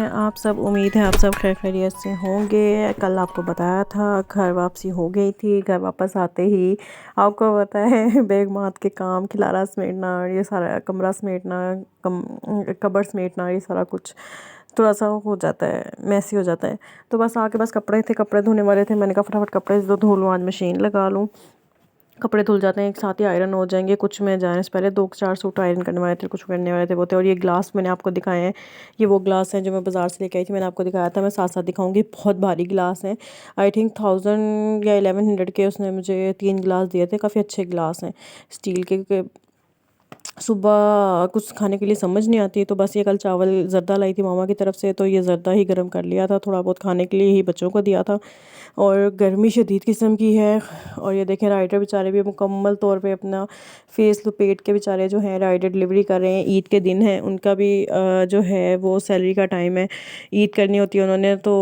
हैं आप सब? उम्मीद है आप सब खैर खैरियत से होंगे। कल आपको बताया था घर वापसी हो गई थी। घर वापस आते ही आपको पता है बैग मात के काम, खिलारा समेटना, ये सारा कमरा समेटना, कबर्ड समेटना, ये सारा कुछ थोड़ा सा हो जाता है, मैसी हो जाता है। तो बस आके बस कपड़े धोने वाले थे। मैंने कहा फटाफट कपड़े धो लूँ, आज मशीन लगा लूँ। कपड़े धुल जाते हैं, एक साथ ही आयरन हो जाएंगे। कुछ मैं जाने से पहले 2-4 सूट आयरन करने वाले थे, कुछ करने वाले थे वो थे। और ये ग्लास मैंने आपको दिखाए हैं, ये वो ग्लास हैं जो मैं बाज़ार से लेके आई थी। मैंने आपको दिखाया था, मैं साथ साथ दिखाऊंगी। बहुत भारी ग्लास हैं, आई थिंक 1000 या 1100 के उसने मुझे 3 गिलास दिए थे। काफ़ी अच्छे ग्लास हैं स्टील के। सुबह कुछ खाने के लिए समझ नहीं आती, तो बस ये कल चावल ज़र्दा लाई थी मामा की तरफ से, तो ये ज़र्दा ही गर्म कर लिया था, थोड़ा बहुत खाने के लिए ही बच्चों को दिया था। और गर्मी शदीद किस्म की है। और ये देखें राइडर बेचारे भी मुकम्मल तौर पे अपना फेस लपेट के बेचारे जो हैं राइडर डिलीवरी कर रहे हैं। ईद के दिन है, उनका भी जो है वो सैलरी का टाइम है, ईद करनी होती है उन्होंने तो।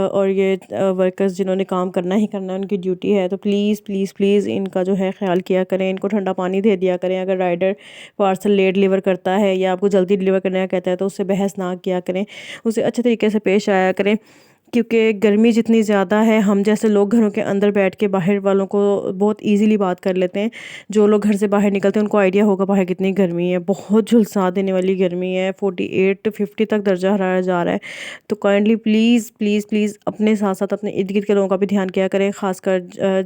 और ये वर्कर्स जिन्होंने काम करना ही करना है, उनकी ड्यूटी है। तो प्लीज़ प्लीज़ प्लीज़ इनका जो है ख्याल किया करें, इनको ठंडा पानी दे दिया करें। अगर राइडर पार्सल लेट डिलीवर करता है या आपको जल्दी डिलीवर करने का कहता है, तो उससे बहस ना किया करें, उसे अच्छे तरीके से पेश आया करें। क्योंकि गर्मी जितनी ज़्यादा है, हम जैसे लोग घरों के अंदर बैठ के बाहर वालों को बहुत इजीली बात कर लेते हैं। जो लोग घर से बाहर निकलते हैं उनको आइडिया होगा बाहर कितनी गर्मी है। बहुत झुलसा देने वाली गर्मी है, 48-50 तक दर्जा हरारा जा रहा है। तो काइंडली प्लीज़ प्लीज़ प्लीज़ अपने साथ साथ अपने इर्द गिर्द के लोगों का भी ध्यान किया करें। ख़ासकर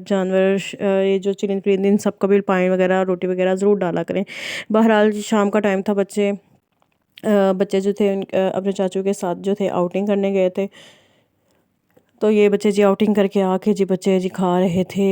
जानवर, ये जो चरिंद परिंद, इन सब का भी पानी वगैरह रोटी वगैरह ज़रूर डाला करें। बहरहाल शाम का टाइम था, बच्चे जो थे अपने चाचू के साथ जो थे आउटिंग करने गए थे। तो ये बच्चे जी आउटिंग करके आके जी बच्चे जी खा रहे थे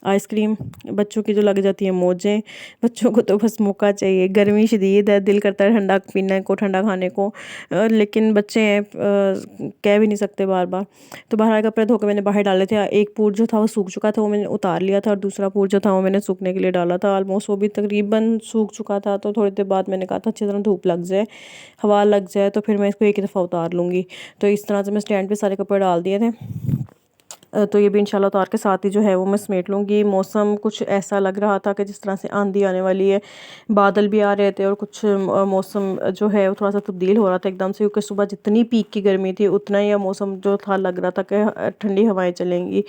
आइसक्रीम। बच्चों की जो लग जाती है मौजें, बच्चों को तो बस मौका चाहिए। गर्मी शदीद है, दिल करता है ठंडा पीने को, ठंडा खाने को, लेकिन बच्चे हैं, कह भी नहीं सकते बार बार। तो बाहर कपड़े धो के मैंने बाहर डाले थे। एक पूर जो था वो सूख चुका था, वो मैंने उतार लिया था, और दूसरा पूर जो था वो मैंने सूखने के लिए डाला था। ऑलमोस्ट वो भी तकरीबन सूख चुका था। तो थोड़ी देर बाद मैंने कहा था अच्छी तरह धूप लग जाए, हवा लग जाए, तो फिर मैं इसको एक ही दफ़ा उतार लूँगी। तो इस तरह से मैं स्टैंड पे सारे कपड़े डाल दिए थे। तो ये भी इंशाल्लाह उतार के साथ ही जो है वो मैं समेट लूँगी। मौसम कुछ ऐसा लग रहा था कि जिस तरह से आंधी आने वाली है, बादल भी आ रहे थे, और कुछ मौसम जो है वो थोड़ा सा तब्दील हो रहा था एकदम से। क्योंकि सुबह जितनी पीक की गर्मी थी, उतना ही मौसम जो था लग रहा था कि ठंडी हवाएं चलेंगी।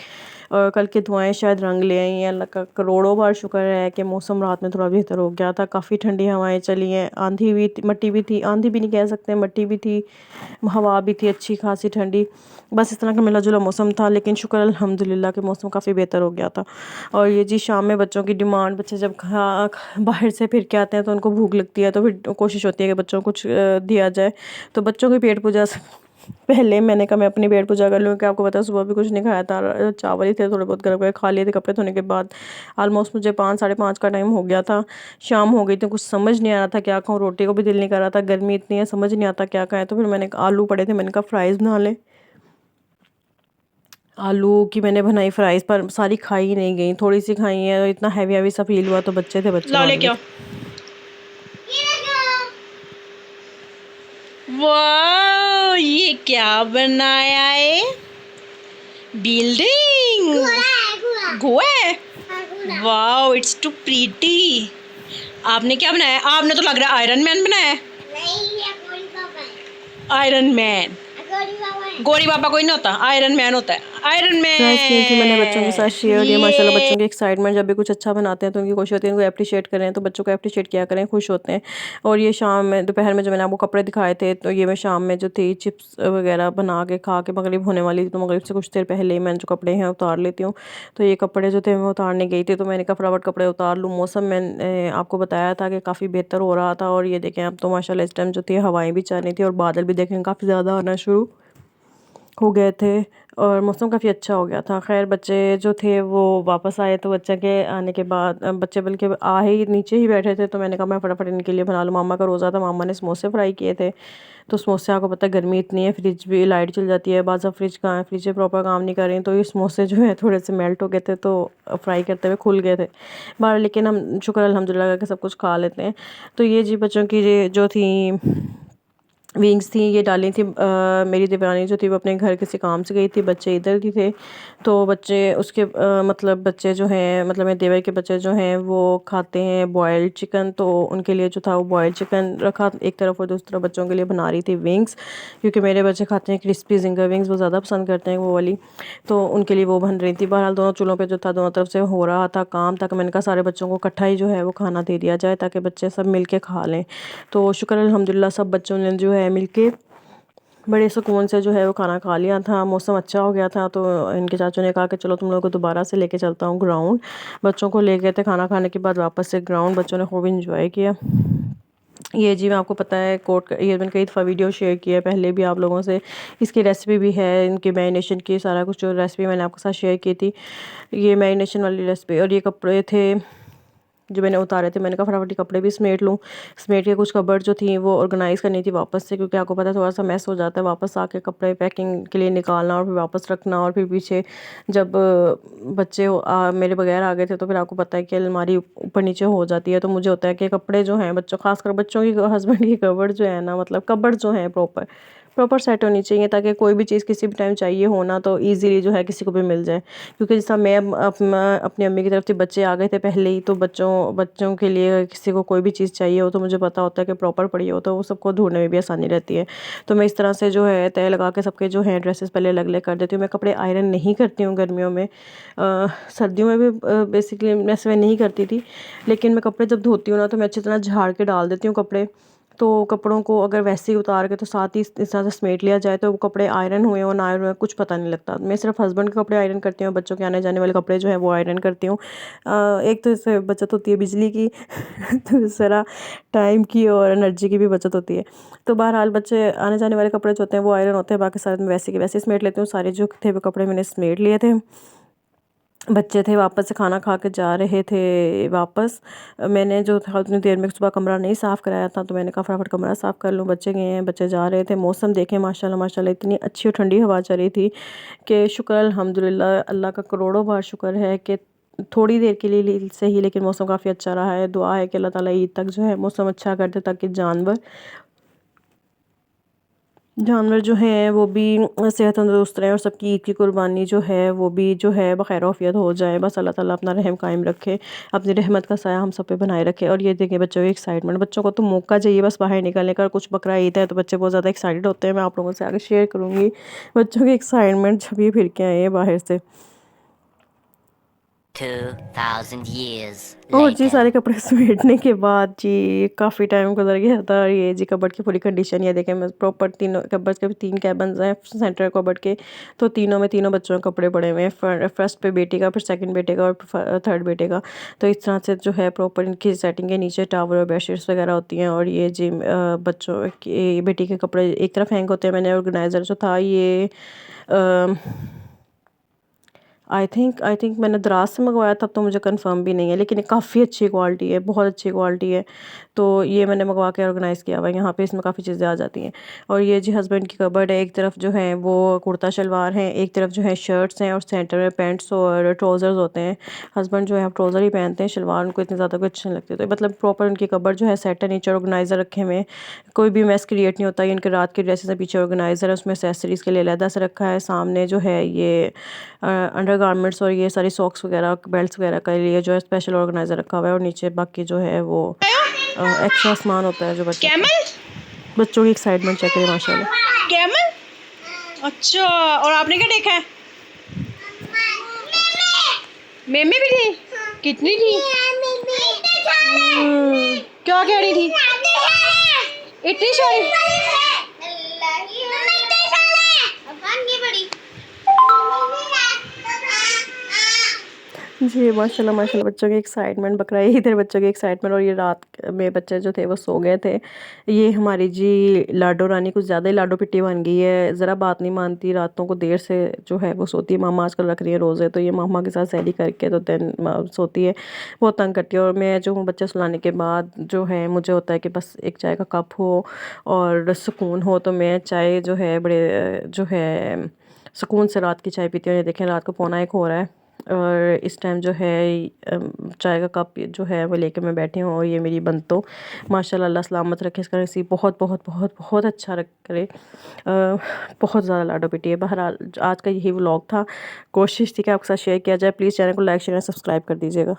और कल की दुआएं शायद रंग ले आई हैं। अल्लाह का करोड़ों बार शुक्र है कि मौसम रात में थोड़ा बेहतर हो गया था। काफ़ी ठंडी हवाएं चली हैं, आंधी भी मट्टी भी थी, आंधी भी नहीं कह सकते, मट्टी भी थी, हवा भी थी अच्छी खासी ठंडी। बस इस तरह का मिला जुला मौसम था, लेकिन शुक्र अल्हम्दुलिल्लाह कि मौसम काफ़ी बेहतर हो गया था। और ये जी शाम में बच्चों की डिमांड, बच्चे जब बाहर से फिर के आते हैं तो उनको भूख लगती है, तो फिर कोशिश होती है कि बच्चों को कुछ दिया जाए। तो बच्चों की पेट पूजा से पहले मैंने कहा मैं अपनी पेट पूजा कर लूँ, कि आपको पता है सुबह भी कुछ नहीं खाया था, चावल ही थे थोड़े बहुत गर्म करके खा लिए थे। कपड़े धोने के बाद ऑलमोस्ट मुझे 5-5:30 का टाइम हो गया था, शाम हो गई थी। कुछ समझ नहीं आ रहा था क्या खाऊं, रोटी को भी दिल नहीं कर रहा था, गर्मी इतनी है समझ नहीं आता क्या खाएं। तो फिर मैंने आलू पड़े थे, मैंने कहा फ्राइज़ बना लें। आलू की मैंने बनाई फ्राइज़, पर सारी खाई ही नहीं गई, थोड़ी सी खाई है। इतना हैवी हैवी सा फील हुआ, तो बच्चे थे, बच्चे लाओ बाद लेके में। आओ। वाह, ये क्या बनाया है? बिल्डिंग गोवा है। वाह, इट्स टू प्रीटी। आपने क्या बनाया? आपने तो लग रहा है आयरन मैन बनाया है। आयरन मैन गोरी बाबा कोई नहीं होता, आयरन मैन होता है। आयरन फ्राइज़ की थी मैंने बच्चों के साथ मैन शेयर किया। माशाल्लाह ये बच्चों की एक्साइटमेंट, जब भी कुछ अच्छा बनाते हैं तो उनकी कोशिश होती है उनको अप्रिशिएट करें, तो बच्चों को अप्रिशिएट किया करें, खुश होते हैं। और ये शाम में, दोपहर में जो मैंने आपको कपड़े दिखाए थे, तो ये मैं शाम में जो थी चिप्स वगैरह बना के खा के मगरिब होने वाली थी, तो मगरिब से कुछ देर पहले ही मैंने जो कपड़े हैं उतार लेती हूँ। तो ये कपड़े जो थे मैं उतारने गई थी, तो मैंने कहा फटाफट कपड़े उतार लूँ। मौसम मैंने आपको बताया था कि काफ़ी बेहतर हो रहा था। और ये देखें अब तो माशाल्लाह इस टाइम जो थी हवाएं भी चल रही थी, और बादल भी देखें काफ़ी ज़्यादा आना शुरू हो गए थे, और मौसम काफ़ी अच्छा हो गया था। खैर बच्चे जो थे वो वापस आए, तो बच्चे के आने के बाद बच्चे बल्कि आ ही नीचे ही बैठे थे, तो मैंने कहा मैं फटाफट इनके लिए बना लूँ। मामा का रोज़ा था, मामा ने समोसे फ्राई किए थे। तो समोसे, आपको पता है गर्मी इतनी है, फ्रिज भी लाइट चल जाती है, बाद अब फ्रिज कहाँ है, फ्रिज प्रॉपर काम नहीं कर रही, तो ये समोसे जो है थोड़े से मेल्ट हो गए थे, तो फ्राई करते हुए खुल गए थे बाहर। लेकिन हम शुक्र अल्हम्दुलिल्लाह करके सब कुछ खा लेते हैं। तो ये जी बच्चों की जो थी विंग्स थी, ये डाली थी। मेरी देवरानी जो थी वो अपने घर किसी काम से गई थी, बच्चे इधर ही थे। तो बच्चे उसके मतलब बच्चे जो हैं, मतलब मेरे देवर के बच्चे जो हैं वो खाते हैं बॉयल्ड चिकन, तो उनके लिए जो था वो बॉयल्ड चिकन रखा एक तरफ और दूसरी तरफ बच्चों के लिए बना रही थी विंग्स, क्योंकि मेरे बच्चे खाते हैं क्रिस्पी जिंगर विंग्स, वो ज़्यादा पसंद करते हैं वो वाली। तो उनके लिए वो बन रही थी। बहरहाल दोनों चूल्हों पे जो था दोनों तरफ से हो रहा था काम, ताकि मैंने कहा सारे बच्चों को इकट्ठा ही जो है वो खाना दे दिया जाए, ताकि बच्चे सब मिल के खा लें। तो शुक्र अल्हम्दुलिल्लाह सब बच्चों ने जो है मिल के बड़े सुकून से जो है वो खाना खा लिया था। मौसम अच्छा हो गया था, तो इनके चाचू ने कहा कि चलो तुम लोगों को दोबारा से लेके चलता हूँ ग्राउंड। बच्चों को ले गए थे खाना खाने के बाद वापस से ग्राउंड, बच्चों ने खूब इंजॉय किया। ये जी मैं आपको पता है ये मैंने कई दफ़ा वीडियो शेयर किया है पहले भी आप लोगों से। इसकी रेसिपी भी है, इनकी मैरिनेशन की सारा कुछ जो रेसिपी मैंने आपके साथ शेयर की थी, ये मैरिनेशन वाली रेसिपी। और ये कपड़े थे जो मैंने उतारे थे, मैंने कहा फटाफट कपड़े भी समेट लूँ। समेट के कुछ कबर्ड जो थी वो ऑर्गेनाइज़ करनी थी वापस से, क्योंकि आपको पता है थोड़ा सा मैस हो जाता है वापस आके कपड़े पैकिंग के लिए निकालना और फिर वापस रखना। और फिर पीछे जब बच्चे मेरे बगैर आ गए थे, तो फिर आपको पता है कि अलमारी ऊपर नीचे हो जाती है। तो मुझे होता है कि कपड़े जो हैं बच्चों, खासकर बच्चों की हस्बैंड की कबर्ड जो है ना, मतलब कबर्ड जो है प्रॉपर प्रॉपर सेट होनी चाहिए, ताकि कोई भी चीज़ किसी भी टाइम चाहिए हो ना तो इजीली जो है किसी को भी मिल जाए। क्योंकि जैसा मैं अपनी अम्मी की तरफ से बच्चे आ गए थे पहले ही, तो बच्चों बच्चों के लिए किसी को कोई भी चीज़ चाहिए हो तो मुझे पता होता है कि प्रॉपर पड़ी हो, तो वो सबको ढूंढने में भी आसानी रहती है। तो मैं इस तरह से जो है तय लगा के सबके जो है ड्रेसेस पहले अलग अलग कर देती हूँ। मैं कपड़े आयरन नहीं करती हूँ गर्मियों में, सर्दियों में भी बेसिकली वैसे मैं नहीं करती थी, लेकिन मैं कपड़े जब धोती हूँ ना तो मैं अच्छी तरह झाड़ के डाल देती हूँ कपड़े। तो कपड़ों को अगर वैसे ही उतार के तो साथ ही इस तरह से समेट लिया जाए, तो वो कपड़े आयरन हुए और ना आयरन हुए कुछ पता नहीं लगता। मैं सिर्फ हस्बैंड के कपड़े आयरन करती हूँ, बच्चों के आने जाने वाले कपड़े जो है वो आयरन करती हूँ। एक तो इससे बचत होती है बिजली की दूसरा टाइम की और एनर्जी की भी बचत होती है। तो बहरहाल बच्चे आने जाने वाले कपड़े जो होते हैं वो आयरन होते हैं, बाकी सारे मैं वैसे के वैसे समेट लेती हूँ। सारे जो थे वो कपड़े मैंने समेट लिए थे। बच्चे थे वापस से खाना खा के जा रहे थे वापस। मैंने जो था उतनी देर में सुबह कमरा नहीं साफ़ कराया था, तो मैंने कहा फटाफट कमरा साफ़ कर लूँ। बच्चे गए हैं, बच्चे जा रहे थे। मौसम देखें माशाल्लाह माशाल्लाह इतनी अच्छी और ठंडी हवा चल रही थी कि शुक्र अल्हम्दुलिल्लाह, अल्लाह का करोड़ों बार शुक्र है कि थोड़ी देर के लिए सही लेकिन मौसम काफ़ी अच्छा रहा है। दुआ है कि अल्लाह ताला ईद तक जो है मौसम अच्छा कर दे, ताकि जानवर जो हैं वो भी सेहत तंदुरुस्त रहें और सबकी ईद की कुर्बानी जो है वो भी जो है बखैर आफियत हो जाए। बस अल्लाह ताला अपना रहम कायम रखे, अपनी रहमत का साया हम सब पे बनाए रखे। और ये देखें बच्चों की एक्साइटमेंट, बच्चों को तो मौका चाहिए बस बाहर निकलने का। कुछ बकरा ईद है तो बच्चे बहुत ज़्यादा एक्साइटेड होते हैं, मैं आप लोगों से आगे शेयर करूँगी बच्चों की एक्साइटमेंट जब ये फिर के आए हैं बाहर से। 2000 years और जी later. सारे कपड़े समेटने के बाद जी काफ़ी टाइम गुजर गया था। और ये जी कबर्ड की पूरी कंडीशन ये देखें, मैं प्रॉपर तीनों कबर्ड के 3 कैबिन्स हैं सेंटर कबर्ड के, तो तीनों में तीनों बच्चों के कपड़े पड़े हुए हैं। फर्स्ट पे बेटी का, फिर सेकंड बेटे का और थर्ड बेटे का। तो इस तरह से जो है प्रॉपर इनकी सेटिंग के नीचे टावल और बेडशीट्स वगैरह होती हैं। और ये जी बच्चों के बेटी के कपड़े एक तरफ हैंग होते हैं। मैंने ऑर्गेनाइज़र जो था ये आई थिंक मैंने दराज से मंगवाया था, तो मुझे कंफर्म भी नहीं है, लेकिन ये काफ़ी अच्छी क्वालिटी है, बहुत अच्छी क्वालिटी है। तो ये मैंने मंगवा के ऑर्गेनाइज़ किया हुआ है। यहाँ पे इसमें काफ़ी चीज़ें आ जाती हैं। और ये जी हस्बैंड की कबर्ड है, एक तरफ जो है वो कुर्ता शलवार है, एक तरफ जो है शर्ट्स हैं और सेंटर में पैंट्स और ट्राउज़र्स होते हैं। हस्बैंड जो है आप ट्राउज़र ही पहनते हैं, शलवार उनको इतनी ज़्यादा कुछ अच्छी नहीं लगती। तो मतलब प्रॉपर उनकी कबर्ड जो है सेट है, नीचे ऑर्गेनाइज़र रखे हुए हैं, कोई भी मैस क्रिएट नहीं होता। इनके रात के ड्रेसेस है, पीछे ऑर्गेनाइज़र है, उसमें एक्सेसरीज़ के लिए अलहदा से रखा है। सामने जो है ये अंडर गारमेंट्स और ये सारी सॉक्स वगैरह बेल्ट्स वगैरह के लिए जो है स्पेशल ऑर्गेनाइज़र रखा हुआ है। और नीचे बाकी जो है वो एक्स्ट्रा सामान होता है जो बच्चों का। कैमल बच्चों की एक्साइटमेंट चेक करें माशाल्लाह। कैमल। अच्छा, और आपने क्या देखा है? मेमे भी थी? कितनी थी? क्या कह रही थी? इतनी सारी? जी माशाल्लाह माशाल्लाह बच्चों की एक्साइटमेंट बकरा इधर बच्चों की एक्साइटमेंट। और ये रात में बच्चे जो थे वो सो गए थे। ये हमारी जी लाडो रानी कुछ ज़्यादा ही लाडो पिट्टी बन गई है, ज़रा बात नहीं मानती, रातों को देर से जो है वो सोती है। मामा आजकल रख रही है रोज़े, तो ये मामा के साथ सैली करके तो दिन सोती है, बहुत तंग करती है। और मैं जो हूँ बच्चे सुलाने के बाद जो है मुझे होता है कि बस एक चाय का कप हो और सुकून हो, तो मैं चाय जो है बड़े जो है सुकून से रात की चाय पीती हूँ। ये देखें रात को 1:45 हो रहा है और इस टाइम जो है चाय का कप जो है वो लेके मैं बैठी हूँ, और ये मेरी बंतो माशाल्लाह अल्लाह सलामत रखे, इसका नसीब बहुत बहुत बहुत बहुत अच्छा करे। बहुत ज़्यादा लाडो पिटी है। बहरहाल आज का यही व्लॉग था, कोशिश थी कि आपके साथ शेयर किया जाए। प्लीज़ चैनल को लाइक शेयर एंड सब्सक्राइब कर दीजिएगा।